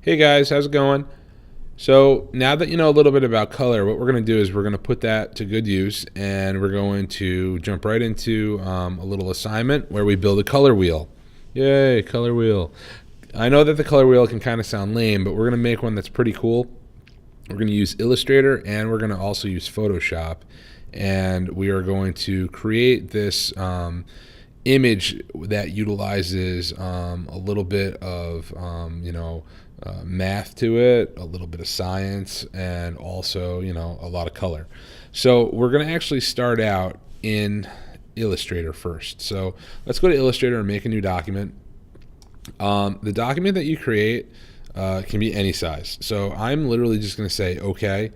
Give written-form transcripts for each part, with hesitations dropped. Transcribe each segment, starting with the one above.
Hey guys, how's it going? So now that you know a little bit about color, what we're going to do is we're going to put that to good use, and we're going to jump right into a little assignment where we build a color wheel. Yay, color wheel. I know that the color wheel can kind of sound lame, but we're going to make one that's pretty cool. We're going to use Illustrator, and we're going to also use Photoshop, and we are going to create this image that utilizes a little bit of math to it, a little bit of science, and also a lot of color. So we're going to actually start out in Illustrator first. So let's go to Illustrator and make a new document. The document that you create can be any size. So I'm literally just going to say okay.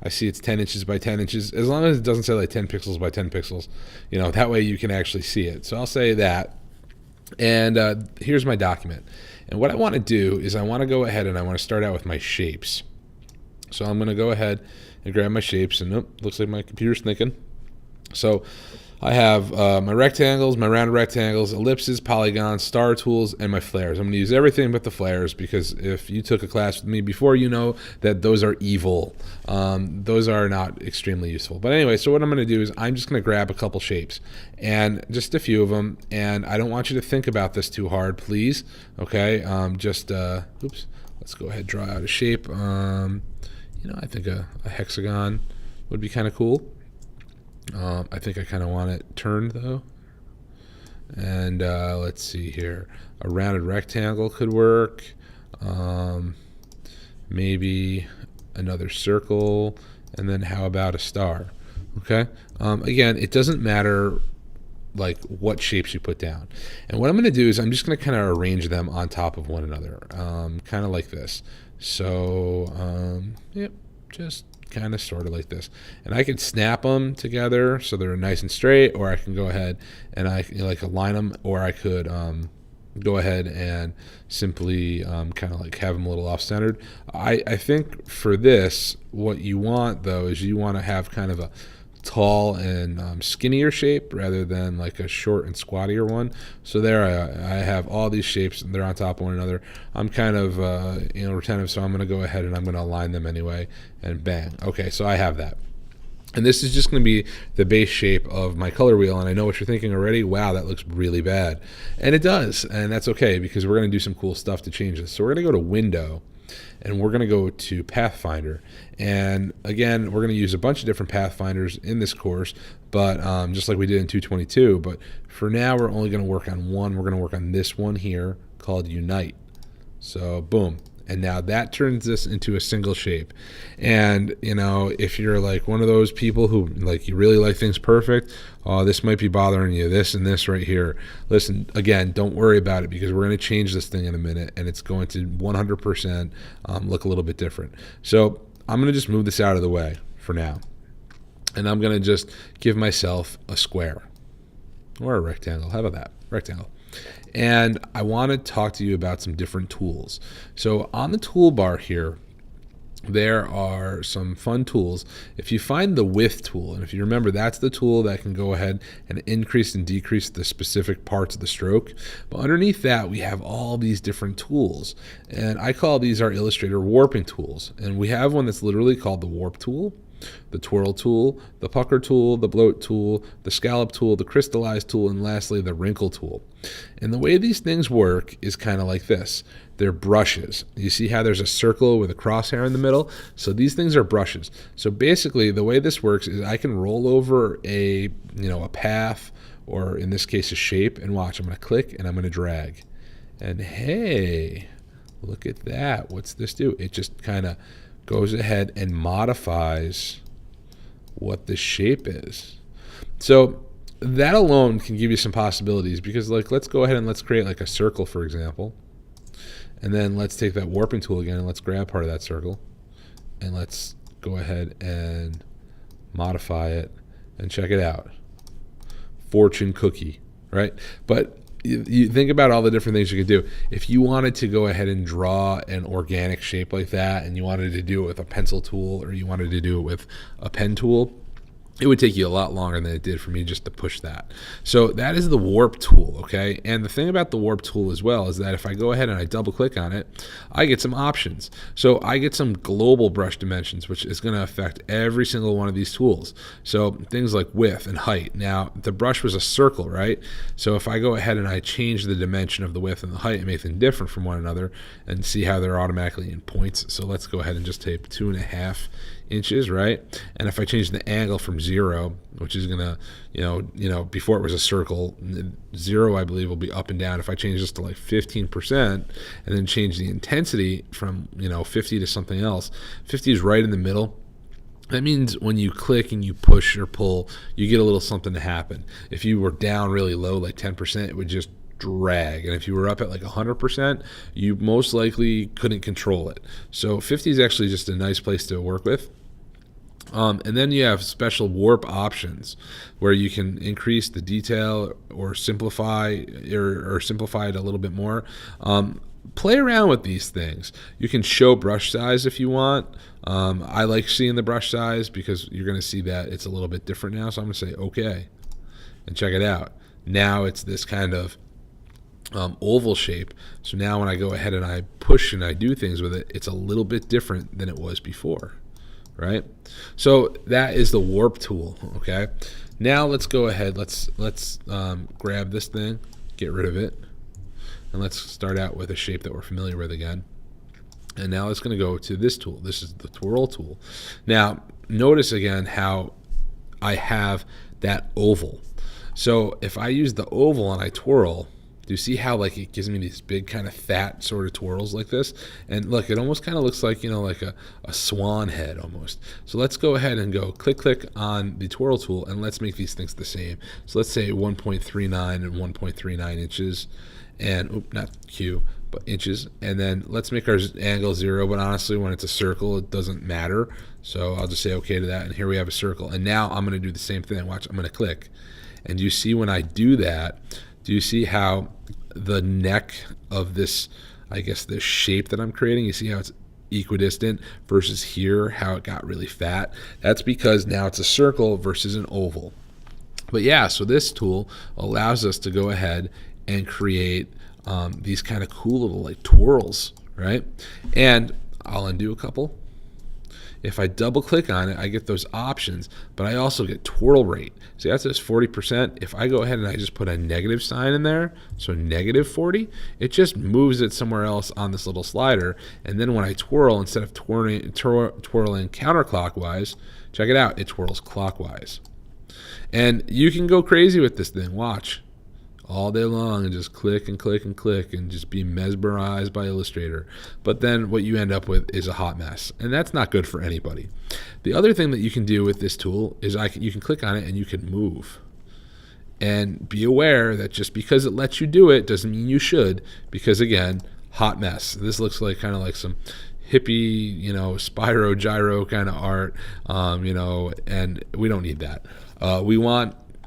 I see it's 10 inches by 10 inches, as long as it doesn't say like 10 pixels by 10 pixels, that way you can actually see it. So I'll say that, and here's my document. And what I want to do is I want to go ahead and I want to start out with my shapes. So I'm going to go ahead and grab my shapes, and looks like my computer's thinking. So I have my rectangles, my rounded rectangles, ellipses, polygons, star tools, and my flares. I'm going to use everything but the flares, because if you took a class with me before, you know that those are evil. Those are not extremely useful. But anyway, so what I'm going to do is I'm just going to grab a couple shapes, and just a few of them, and I don't want you to think about this too hard, please. Okay, oops, let's go ahead and draw out a shape. I think a hexagon would be kind of cool. I think I kind of want it turned though. And let's see here. A rounded rectangle could work. Maybe another circle. And then how about a star? Okay. Again, it doesn't matter like what shapes you put down. And what I'm going to do is I'm just going to kind of arrange them on top of one another. Kind of like this. So, yep, just kind of sort of like this, and I can snap them together so they're nice and straight, or I can go ahead and I align them, or I could go ahead and simply kind of like have them a little off-centered. I think for this, what you want though is you want to have kind of a tall and skinnier shape rather than like a short and squattier one. So there I have all these shapes, and they're on top of one another. I'm kind of retentive, so I'm going to go ahead and I'm going to align them anyway, and bang. Okay, so I have that. And this is just going to be the base shape of my color wheel. And I know what you're thinking already. Wow, that looks really bad. And it does, and that's okay, because we're going to do some cool stuff to change this. So we're going to go to Window, and we're going to go to Pathfinder. And again, we're going to use a bunch of different Pathfinders in this course, but just like we did in 222. But for now, we're only going to work on one. We're going to work on this one here called Unite. So boom. And now that turns this into a single shape. And if you're like one of those people who you really like things perfect, this might be bothering you, this and this right here. Listen, again, don't worry about it, because we're going to change this thing in a minute, and it's going to 100% look a little bit different. So I'm going to just move this out of the way for now, and I'm going to just give myself a square or a rectangle. How about that? Rectangle. And I want to talk to you about some different tools. So on the toolbar here, there are some fun tools. If you find the width tool, and if you remember, that's the tool that can go ahead and increase and decrease the specific parts of the stroke. But underneath that, we have all these different tools. And I call these our Illustrator warping tools. And we have one that's literally called the warp tool, the twirl tool, the pucker tool, the bloat tool, the scallop tool, the crystallize tool, and lastly the wrinkle tool. And the way these things work is kind of like this. They're brushes. You see how there's a circle with a crosshair in the middle? So these things are brushes. So basically the way this works is I can roll over a path, or in this case a shape, and watch. I'm going to click and I'm going to drag. And hey, look at that. What's this do? It just kind of goes ahead and modifies what the shape is. So that alone can give you some possibilities, because let's go ahead and let's create like a circle, for example. And then let's take that warping tool again, and let's grab part of that circle, and let's go ahead and modify it, and check it out. Fortune cookie, right? But you think about all the different things you could do. If you wanted to go ahead and draw an organic shape like that, and you wanted to do it with a pencil tool, or you wanted to do it with a pen tool, it would take you a lot longer than it did for me just to push that. So that is the warp tool, okay? And the thing about the warp tool as well is that if I go ahead and I double click on it, I get some options. So I get some global brush dimensions, which is going to affect every single one of these tools. So things like width and height. Now, the brush was a circle, right? So if I go ahead and I change the dimension of the width and the height and make them different from one another and see how they're automatically in points. So let's go ahead and just type 2.5 inches, right? And if I change the angle from 0, which is gonna, before it was a circle, 0 I believe will be up and down. If I change this to like 15% and then change the intensity from 50 to something else, 50 is right in the middle. That means when you click and you push or pull, you get a little something to happen. If you were down really low, like 10%, it would just drag. And if you were up at like 100%, you most likely couldn't control it. So 50 is actually just a nice place to work with. And then you have special warp options where you can increase the detail or simplify or simplify it a little bit more. Play around with these things. You can show brush size if you want. I like seeing the brush size because you're going to see that it's a little bit different now. So I'm going to say okay and check it out. Now it's this kind of oval shape. So now when I go ahead and I push and I do things with it, it's a little bit different than it was before, right? So that is the warp tool. Okay, now let's go ahead. Let's grab this thing, get rid of it, and let's start out with a shape that we're familiar with again. And now it's going to go to this tool. This is the twirl tool. Now notice again how I have that oval. So if I use the oval and I twirl, do you see how like it gives me these big kind of fat sort of twirls like this? And look, it almost kind of looks like, like a swan head almost. So let's go ahead and go click on the twirl tool and let's make these things the same. So let's say 1.39 and 1.39 inches and, not Q, but inches. And then let's make our angle 0, but honestly when it's a circle it doesn't matter. So I'll just say okay to that, and here we have a circle. And now I'm going to do the same thing. Watch, I'm going to click. And you see when I do that, do you see how the neck of this, I guess this shape that I'm creating, you see how it's equidistant versus here, how it got really fat? That's because now it's a circle versus an oval. But yeah, so this tool allows us to go ahead and create these kind of cool little like twirls, right? And I'll undo a couple. If I double click on it, I get those options, but I also get twirl rate. See, that's just 40%. If I go ahead and I just put a negative sign in there, so -40, it just moves it somewhere else on this little slider. And then when I twirl, instead of twirling counterclockwise, check it out, it twirls clockwise. And you can go crazy with this thing. Watch. All day long and just click and click and click and just be mesmerized by Illustrator. But then what you end up with is a hot mess, and that's not good for anybody. The other thing that you can do with this tool is you can click on it and you can move. And be aware that just because it lets you do it doesn't mean you should, because again, hot mess. This looks like kind of like some hippie, Spyro gyro kind of art, and we don't need that.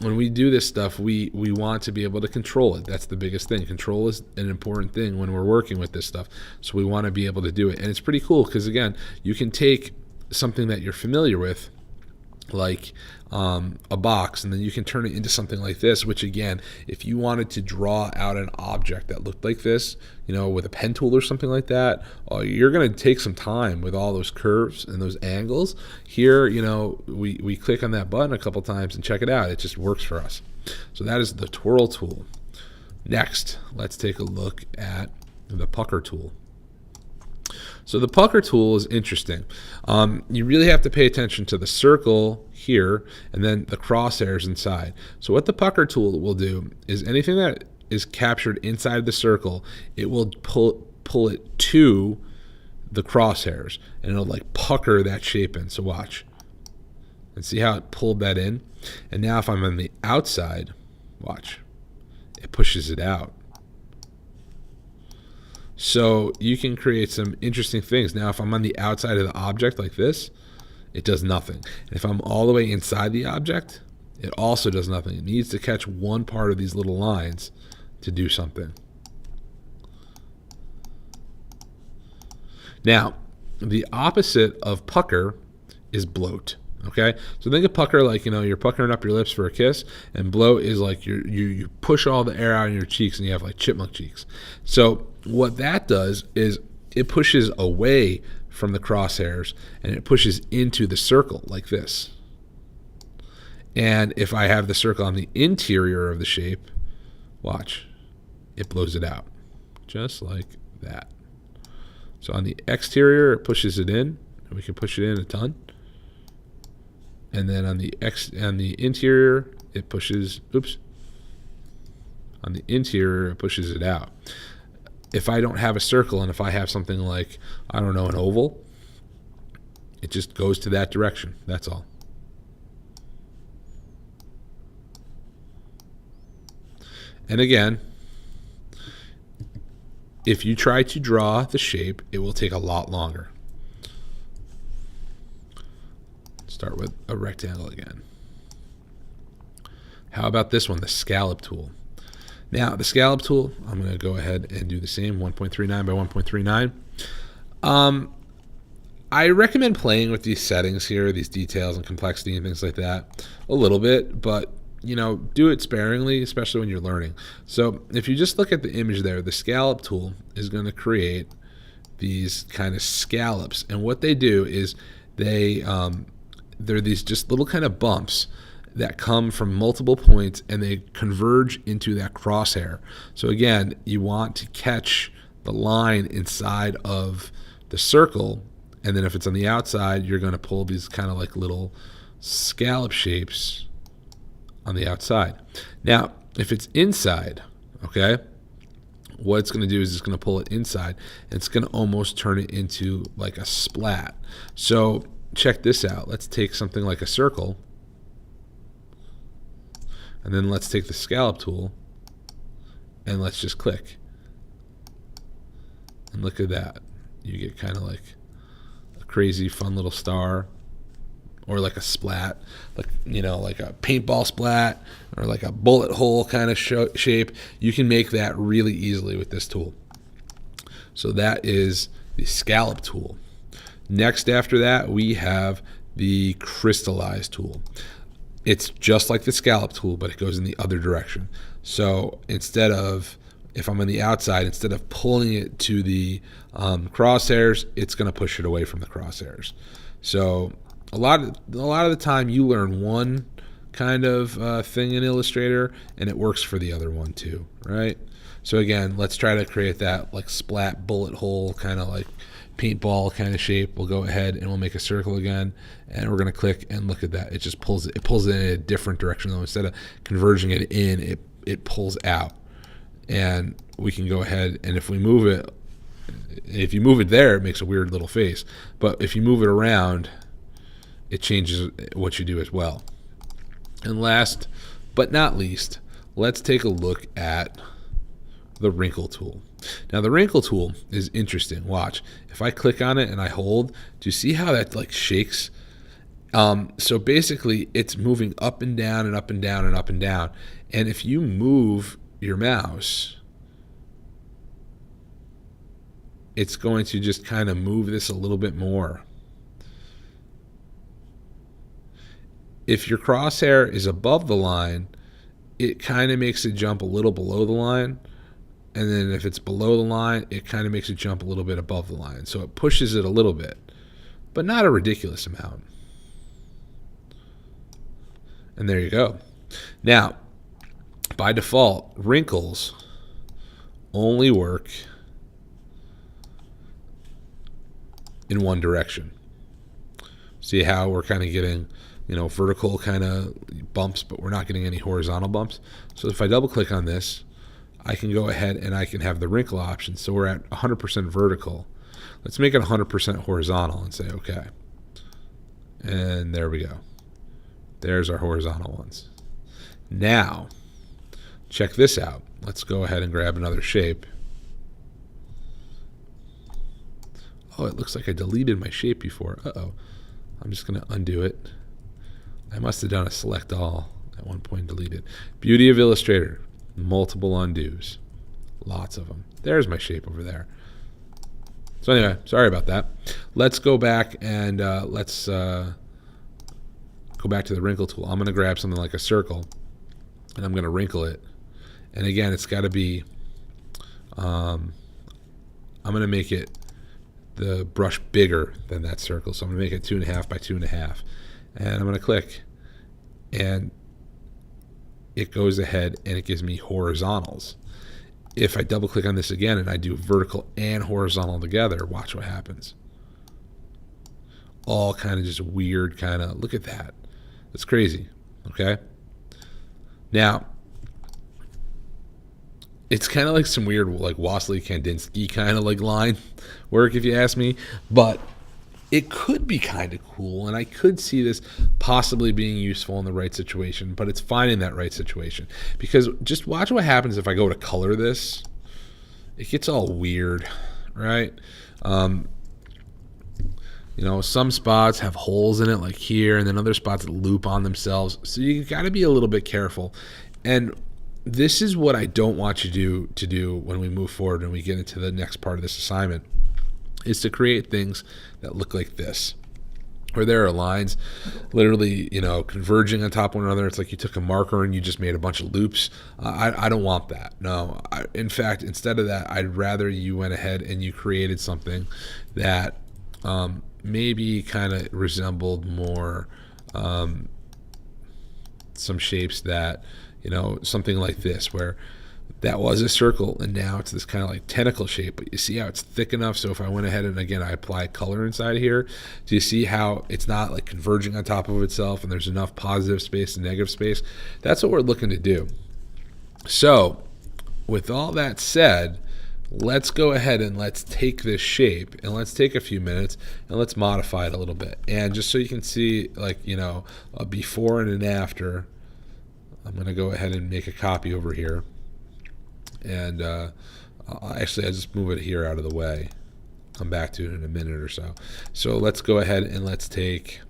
When we do this stuff, we want to be able to control it. That's the biggest thing. Control is an important thing when we're working with this stuff. So we want to be able to do it. And it's pretty cool because, again, you can take something that you're familiar with, like a box, and then you can turn it into something like this, which again, if you wanted to draw out an object that looked like this, with a pen tool or something like that, you're going to take some time with all those curves and those angles. Here, we click on that button a couple times and check it out. It just works for us. So that is the twirl tool. Next, let's take a look at the pucker tool. So the pucker tool is interesting. You really have to pay attention to the circle here and then the crosshairs inside. So what the pucker tool will do is anything that is captured inside the circle, it will pull it to the crosshairs, and it'll like pucker that shape in. So watch. And see how it pulled that in? And now if I'm on the outside, watch. It pushes it out. So you can create some interesting things. Now, if I'm on the outside of the object like this, it does nothing. And if I'm all the way inside the object, it also does nothing. It needs to catch one part of these little lines to do something. Now, the opposite of pucker is bloat. Okay, so think of pucker like, you're puckering up your lips for a kiss, and blow is like you push all the air out in your cheeks and you have like chipmunk cheeks. So what that does is it pushes away from the crosshairs and it pushes into the circle like this. And if I have the circle on the interior of the shape, watch, it blows it out just like that. So on the exterior, it pushes it in, and we can push it in a ton. And then on the interior, it pushes, on the interior, it pushes it out. If I don't have a circle, and if I have something like, I don't know, an oval, it just goes to that direction. That's all. And again, if you try to draw the shape, it will take a lot longer. Start with a rectangle again. How about this one, the scallop tool? Now, the scallop tool, I'm going to go ahead and do the same, 1.39 by 1.39. I recommend playing with these settings here, these details and complexity and things like that a little bit, but do it sparingly, especially when you're learning. So if you just look at the image there, the scallop tool is going to create these kind of scallops, and what they do is they're these just little kind of bumps that come from multiple points and they converge into that crosshair. So again, you want to catch the line inside of the circle, and then if it's on the outside, you're going to pull these kind of like little scallop shapes on the outside. Now, if it's inside, okay, what it's going to do is it's going to pull it inside, and it's going to almost turn it into like a splat. So check this out. Let's take something like a circle, and then let's take the scallop tool, and let's just click. And look at that. You get kind of like a crazy fun little star, or like a splat, like like a paintball splat, or like a bullet hole kind of shape. You can make that really easily with this tool. So that is the scallop tool. Next after that, we have the crystallize tool. It's just like the scallop tool, but it goes in the other direction. So instead of, if I'm on the outside, instead of pulling it to the crosshairs, it's going to push it away from the crosshairs. So a lot of the time you learn one kind of thing in Illustrator, and it works for the other one too, right? So again, let's try to create that like splat bullet hole kind of like paintball kind of shape. We'll go ahead and we'll make a circle again, and we're going to click, and look at that. It just pulls it. It pulls it in a different direction though. Instead of converging it in, it pulls out. And we can go ahead, and if we move it, if you move it there, it makes a weird little face. But if you move it around, it changes what you do as well. And last but not least, let's take a look at the wrinkle tool. Now the wrinkle tool is interesting. Watch. If I click on it and I hold, do you see how that like shakes? So basically it's moving up and down and up and down and up and down. And if you move your mouse, it's going to just kind of move this a little bit more. If your crosshair is above the line, it kind of makes it jump a little below the line. And then if it's below the line, it kind of makes it jump a little bit above the line. So it pushes it a little bit, but not a ridiculous amount. And there you go. Now, by default, wrinkles only work in one direction. See how we're kind of getting, vertical kind of bumps, but we're not getting any horizontal bumps. So if I double click on this, I can go ahead and I can have the wrinkle option. So we're at 100% vertical. Let's make it 100% horizontal and say okay. And there we go. There's our horizontal ones. Now, check this out. Let's go ahead and grab another shape. Oh, it looks like I deleted my shape before. Uh-oh. I'm just going to undo it. I must have done a select all at one point and deleted. Beauty of Illustrator. Multiple undos. Lots of them. There's my shape over there. So anyway, sorry about that. Let's go back and let's go back to the wrinkle tool. I'm going to grab something like a circle, and I'm going to wrinkle it. And again, it's got to be, I'm going to make it the brush bigger than that circle. So I'm going to make it 2.5 by 2.5. And I'm going to click, and it goes ahead and it gives me horizontals. If I double click on this again and I do vertical and horizontal together, watch what happens. All kind of just weird kind of, look at that. That's crazy. Okay. Now, it's kind of like some weird like Wassily Kandinsky kind of like line work, if you ask me, but it could be kind of cool, and I could see this possibly being useful in the right situation, but it's finding that right situation. Because just watch what happens if I go to color this. It gets all weird, right? You know, some spots have holes in it like here, and then other spots loop on themselves. So you got to be a little bit careful. And this is what I don't want you to do when we move forward and we get into the next part of this assignment, is to create things that look like this, where there are lines literally, you know, converging on top of one another. It's like you took a marker and you just made a bunch of loops. I don't want that. No, in fact, instead of that, I'd rather you went ahead and you created something that maybe kind of resembled more some shapes that, you know, something like this, where that was a circle and now it's this kind of like tentacle shape. But you see how it's thick enough, so if I went ahead and again I apply color inside of here, do you see how it's not like converging on top of itself and there's enough positive space and negative space? That's what we're looking to do. So with all that said, let's go ahead and let's take this shape and let's take a few minutes and let's modify it a little bit. And just so you can see, like, you know, a before and an after, I'm going to go ahead and make a copy over here. And actually, I'll just move it here out of the way. Come back to it in a minute or so. So let's go ahead and let's take,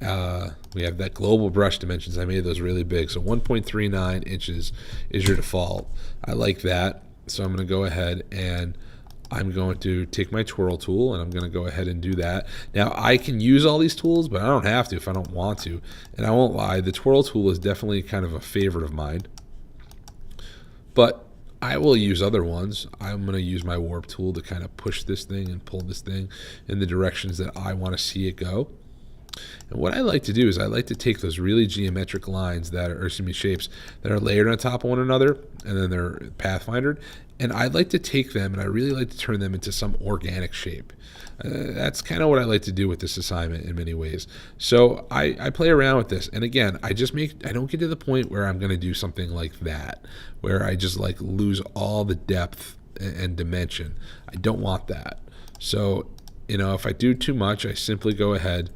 we have that global brush dimensions. I made those really big. So 1.39 inches is your default. I like that. So I'm going to go ahead and I'm going to take my twirl tool and I'm going to go ahead and do that. Now I can use all these tools, but I don't have to if I don't want to. And I won't lie, the twirl tool is definitely kind of a favorite of mine. But I will use other ones. I'm going to use my warp tool to kind of push this thing and pull this thing in the directions that I want to see it go. And what I like to do is I like to take those really geometric lines that are, or excuse me, shapes that are layered on top of one another, and then they're pathfindered, and I'd like to take them and I really like to turn them into some organic shape. That's kind of what I like to do with this assignment in many ways. So I play around with this, and again, I don't get to the point where I'm going to do something like that, where I just like lose all the depth and dimension. I don't want that. So, you know, if I do too much, I simply go ahead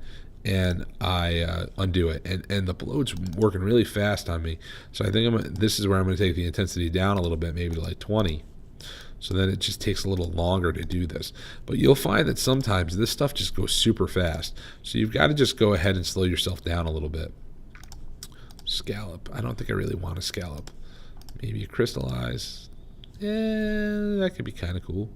and I undo it. And the bloat's working really fast on me. So I think this is where I'm going to take the intensity down a little bit, maybe to like 20. So then it just takes a little longer to do this. But you'll find that sometimes this stuff just goes super fast. So you've got to just go ahead and slow yourself down a little bit. Scallop. I don't think I really want a scallop. Maybe a crystallize. Yeah, that could be kind of cool.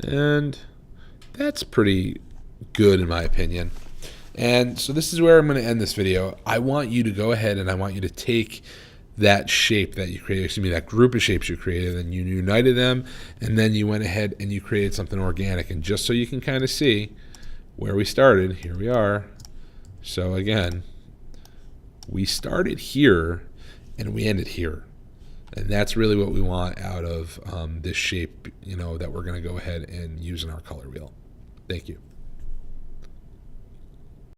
And that's pretty good in my opinion. And so this is where I'm going to end this video. I want you to go ahead and I want you to take that shape that you created, excuse me, that group of shapes you created, and you united them, and then you went ahead and you created something organic. And just so you can kind of see where we started, here we are. So again, we started here and we ended here. And that's really what we want out of this shape, you know, that we're going to go ahead and use in our color wheel. Thank you.